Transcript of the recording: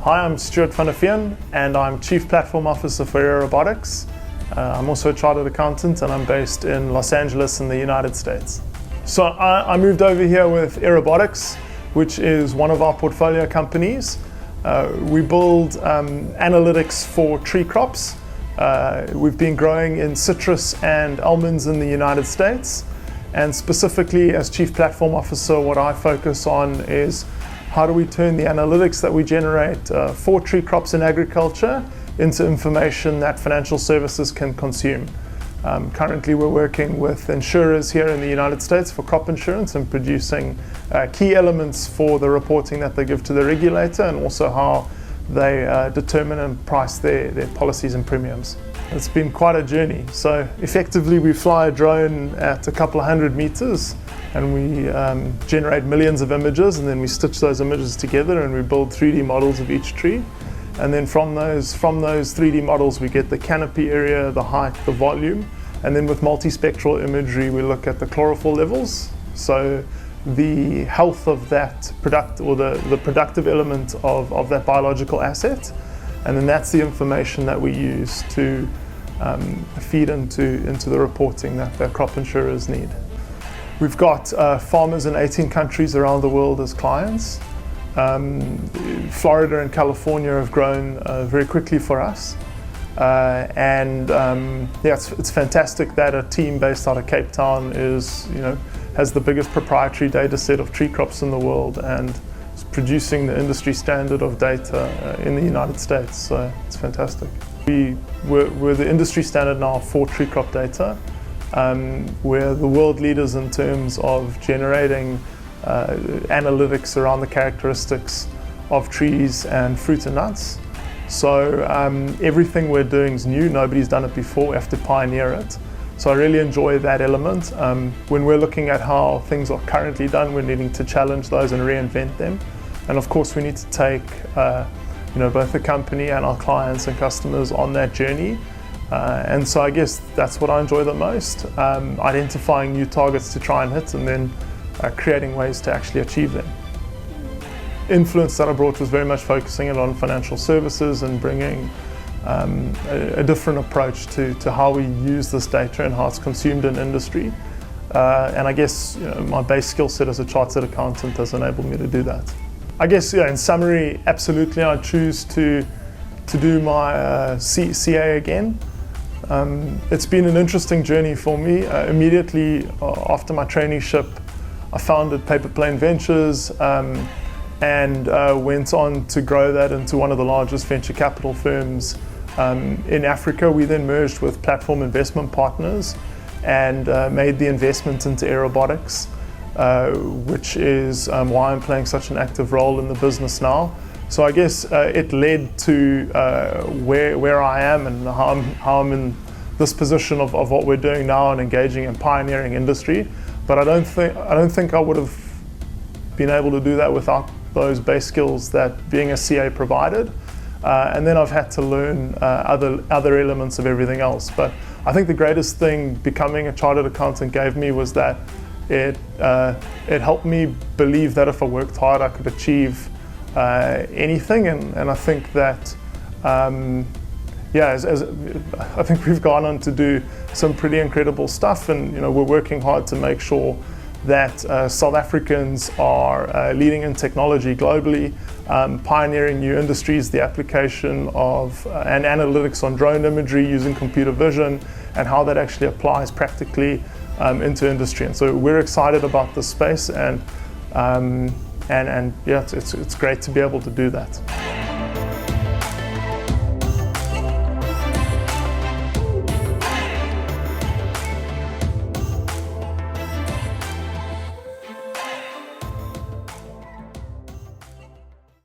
Hi, I'm Stuart van and I'm Chief Platform Officer for Aerobotics. I'm also a chartered accountant and I'm based in Los Angeles in the United States. So I moved over here with Aerobotics, which is one of our portfolio companies. We build analytics for tree crops. We've been growing in citrus and almonds in the United States. And specifically as Chief Platform Officer, what I focus on is how do we turn the analytics that we generate for tree crops in agriculture into information that financial services can consume. Currently we're working with insurers here in the United States for crop insurance and producing key elements for the reporting that they give to the regulator and also how they determine and price their policies and premiums. It's been quite a journey. So effectively we fly a drone at a couple of 100 meters and we generate millions of images, and then we stitch those images together and we build 3D models of each tree. And then from those 3D models we get the canopy area, the height, the volume, and then with multispectral imagery we look at the chlorophyll levels. So the health of that product, or the productive element of that biological asset, and then that's the information that we use to feed into the reporting that crop insurers need. We've got farmers in 18 countries around the world as clients. Florida and California have grown very quickly for us. It's fantastic that a team based out of Cape Town has the biggest proprietary data set of tree crops in the world and is producing the industry standard of data in the United States. So it's fantastic. We're the industry standard now for tree crop data. We're the world leaders in terms of generating analytics around the characteristics of trees and fruit and nuts. So everything we're doing is new, nobody's done it before, we have to pioneer it. So I really enjoy that element. When we're looking at how things are currently done, we're needing to challenge those and reinvent them. And of course we need to take both the company and our clients and customers on that journey. And so I guess that's what I enjoy the most, identifying new targets to try and hit and then creating ways to actually achieve them. Influence that I brought was very much focusing on financial services and bringing a different approach to how we use this data and how it's consumed in industry. And I guess my base skill set as a chartered accountant has enabled me to do that. I guess in summary, absolutely I'd choose to do my CA again. It's been an interesting journey for me. Immediately after my traineeship, I founded Paper Plane Ventures and went on to grow that into one of the largest venture capital firms in Africa. We then merged with Platform Investment Partners and made the investment into Aerobotics, which is why I'm playing such an active role in the business now. So I guess it led to where I am and how I'm in this position of what we're doing now and engaging in pioneering industry. But I don't think I would have been able to do that without those base skills that being a CA provided. And then I've had to learn other elements of everything else. But I think the greatest thing becoming a chartered accountant gave me was that it helped me believe that if I worked hard I could achieve anything, and I think that as I think we've gone on to do some pretty incredible stuff, and we're working hard to make sure that South Africans are leading in technology globally, pioneering new industries, the application of and analytics on drone imagery using computer vision, and how that actually applies practically into industry. And so we're excited about this space, and it's great to be able to do that.